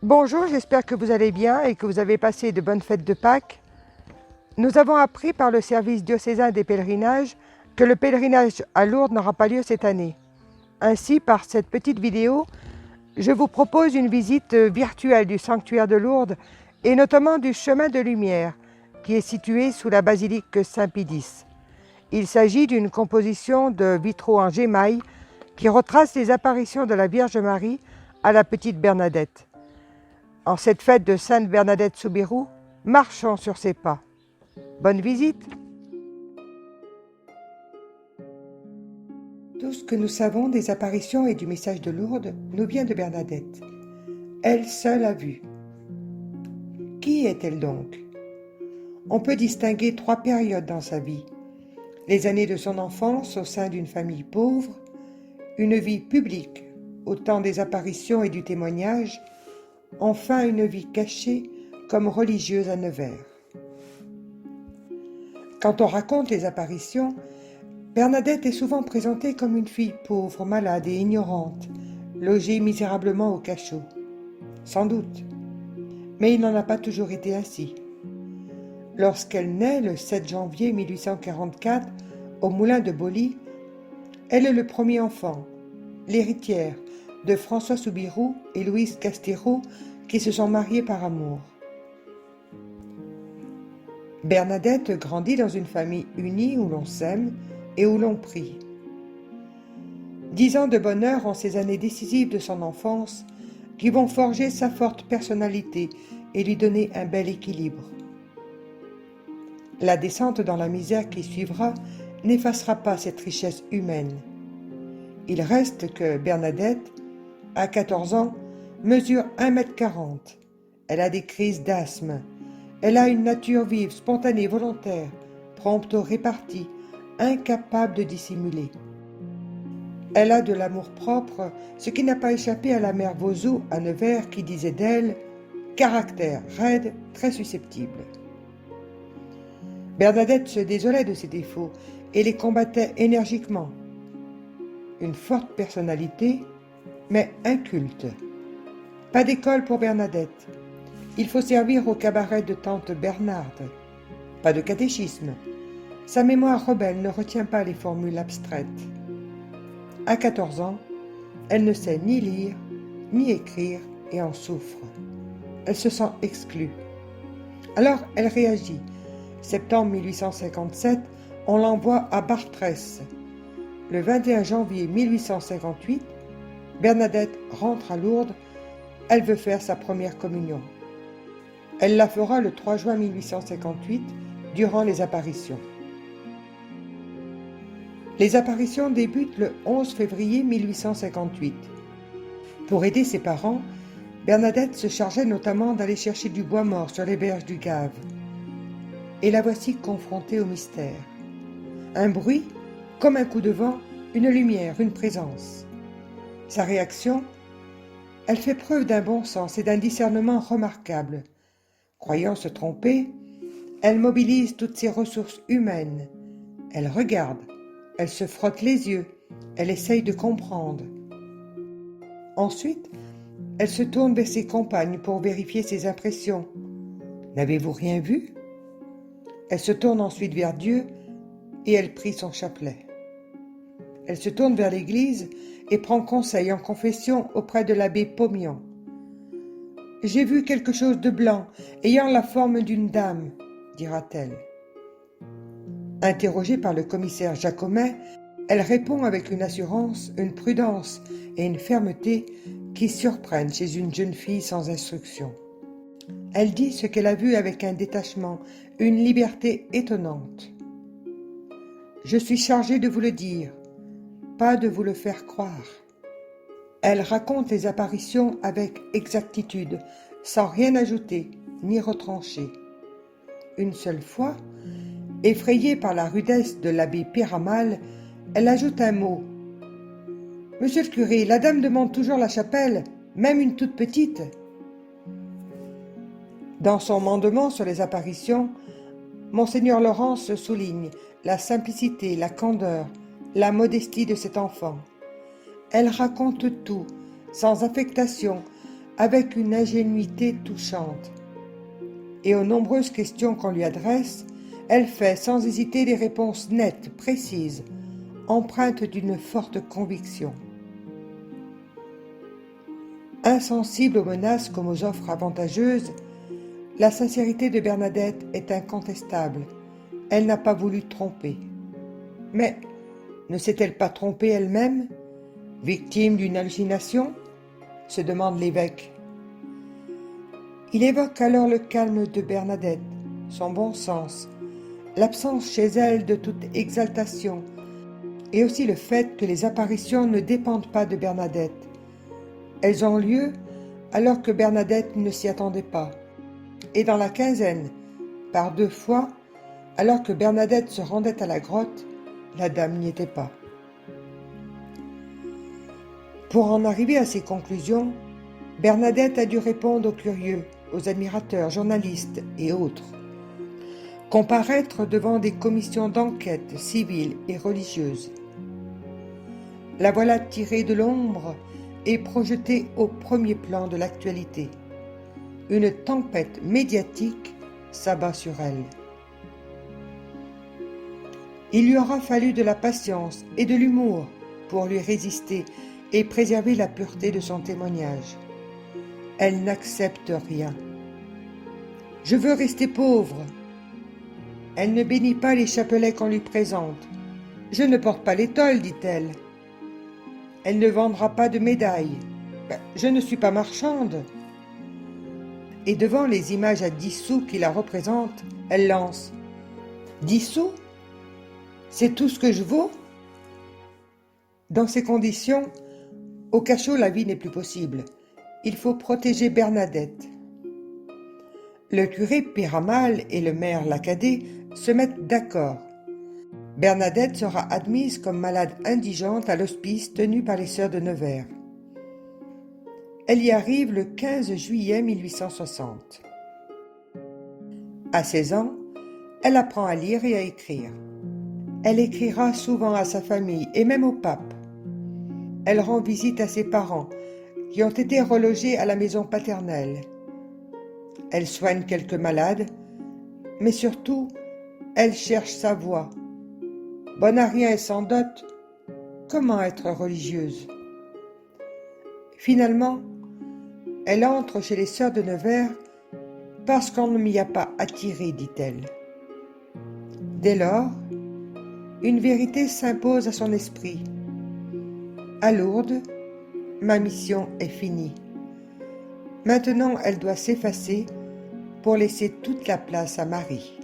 Bonjour, j'espère que vous allez bien et que vous avez passé de bonnes fêtes de Pâques. Nous avons appris par le service diocésain des pèlerinages que le pèlerinage à Lourdes n'aura pas lieu cette année. Ainsi, par cette petite vidéo, je vous propose une visite virtuelle du sanctuaire de Lourdes et notamment du chemin de lumière qui est situé sous la basilique Saint-Pédis. Il s'agit d'une composition de vitraux en gémaille qui retrace les apparitions de la Vierge Marie à la petite Bernadette. En cette fête de Sainte Bernadette Soubirous, marchons sur ses pas. Bonne visite! Tout ce que nous savons des apparitions et du message de Lourdes nous vient de Bernadette. Elle seule a vu. Qui est-elle donc? On peut distinguer 3 périodes dans sa vie. Les années de son enfance au sein d'une famille pauvre, une vie publique au temps des apparitions et du témoignage, enfin une vie cachée comme religieuse à Nevers. Quand on raconte les apparitions, Bernadette est souvent présentée comme une fille pauvre, malade et ignorante, logée misérablement au cachot. Sans doute. Mais il n'en a pas toujours été ainsi. Lorsqu'elle naît le 7 janvier 1844 au moulin de Boly, elle est le premier enfant, l'héritière de François Soubirous et Louise Castéraud qui se sont mariés par amour. Bernadette grandit dans une famille unie où l'on s'aime et où l'on prie. 10 ans de bonheur en ces années décisives de son enfance qui vont forger sa forte personnalité et lui donner un bel équilibre. La descente dans la misère qui suivra n'effacera pas cette richesse humaine. Il reste que Bernadette, à 14 ans, mesure 1,40 m. Elle a des crises d'asthme. Elle a une nature vive, spontanée, volontaire, prompte aux réparties, incapable de dissimuler. Elle a de l'amour-propre, ce qui n'a pas échappé à la mère Vozou à Nevers qui disait d'elle « caractère raide, très susceptible ». Bernadette se désolait de ses défauts et les combattait énergiquement. Une forte personnalité, mais inculte. Pas d'école pour Bernadette. Il faut servir au cabaret de tante Bernarde. Pas de catéchisme. Sa mémoire rebelle ne retient pas les formules abstraites. À 14 ans, elle ne sait ni lire, ni écrire et en souffre. Elle se sent exclue. Alors elle réagit. Septembre 1857, on l'envoie à Bartrès. Le 21 janvier 1858, Bernadette rentre à Lourdes. Elle veut faire sa première communion. Elle la fera le 3 juin 1858, durant les apparitions. Les apparitions débutent le 11 février 1858. Pour aider ses parents, Bernadette se chargeait notamment d'aller chercher du bois mort sur les berges du Gave. Et la voici confrontée au mystère. Un bruit, comme un coup de vent, une lumière, une présence. Sa réaction? Elle fait preuve d'un bon sens et d'un discernement remarquable. Croyant se tromper, elle mobilise toutes ses ressources humaines. Elle regarde, elle se frotte les yeux, elle essaye de comprendre. Ensuite, elle se tourne vers ses compagnes pour vérifier ses impressions. « N'avez-vous rien vu ?» Elle se tourne ensuite vers Dieu et elle prie son chapelet. Elle se tourne vers l'église et prend conseil en confession auprès de l'abbé Pomian. « J'ai vu quelque chose de blanc, ayant la forme d'une dame, » dira-t-elle. Interrogée par le commissaire Jacomet, elle répond avec une assurance, une prudence et une fermeté qui surprennent chez une jeune fille sans instruction. Elle dit ce qu'elle a vu avec un détachement, une liberté étonnante. « Je suis chargée de vous le dire, pas de vous le faire croire. » Elle raconte les apparitions avec exactitude, sans rien ajouter ni retrancher. Une seule fois, effrayée par la rudesse de l'abbé Piramal, elle ajoute un mot. « Monsieur le curé, la dame demande toujours la chapelle, même une toute petite. » Dans son mandement sur les apparitions, Monseigneur Laurence souligne la simplicité, la candeur, la modestie de cet enfant. Elle raconte tout, sans affectation, avec une ingénuité touchante. Et aux nombreuses questions qu'on lui adresse, elle fait sans hésiter des réponses nettes, précises, empreintes d'une forte conviction. Insensible aux menaces comme aux offres avantageuses, la sincérité de Bernadette est incontestable. Elle n'a pas voulu tromper. Mais ne s'est-elle pas trompée elle-même, victime d'une hallucination ? Se demande l'évêque. Il évoque alors le calme de Bernadette, son bon sens, l'absence chez elle de toute exaltation, et aussi le fait que les apparitions ne dépendent pas de Bernadette. Elles ont lieu alors que Bernadette ne s'y attendait pas, et dans la quinzaine, par 2 fois, alors que Bernadette se rendait à la grotte, la dame n'y était pas. Pour en arriver à ces conclusions, Bernadette a dû répondre aux curieux, aux admirateurs, journalistes et autres, comparaître devant des commissions d'enquête civiles et religieuses. La voilà tirée de l'ombre et projetée au premier plan de l'actualité. Une tempête médiatique s'abat sur elle. Il lui aura fallu de la patience et de l'humour pour lui résister et préserver la pureté de son témoignage. Elle n'accepte rien. « Je veux rester pauvre ». Elle ne bénit pas les chapelets qu'on lui présente. « Je ne porte pas l'étole », dit-elle. Elle ne vendra pas de médailles. « Je ne suis pas marchande ». Et devant les images à 10 sous qui la représentent, elle lance « 10 sous ? C'est tout ce que je vaux ?» Dans ces conditions, au cachot, la vie n'est plus possible. Il faut protéger Bernadette. Le curé Piramal et le maire Lacadet se mettent d'accord. Bernadette sera admise comme malade indigente à l'hospice tenu par les sœurs de Nevers. Elle y arrive le 15 juillet 1860. À 16 ans, elle apprend à lire et à écrire. Elle écrira souvent à sa famille et même au pape. Elle rend visite à ses parents, qui ont été relogés à la maison paternelle. Elle soigne quelques malades, mais surtout, elle cherche sa voie. Bonne à rien et sans dot, comment être religieuse ? Finalement, elle entre chez les sœurs de Nevers parce qu'on ne m'y a pas attirée, dit-elle. Dès lors, une vérité s'impose à son esprit. À Lourdes, ma mission est finie. Maintenant, elle doit s'effacer pour laisser toute la place à Marie.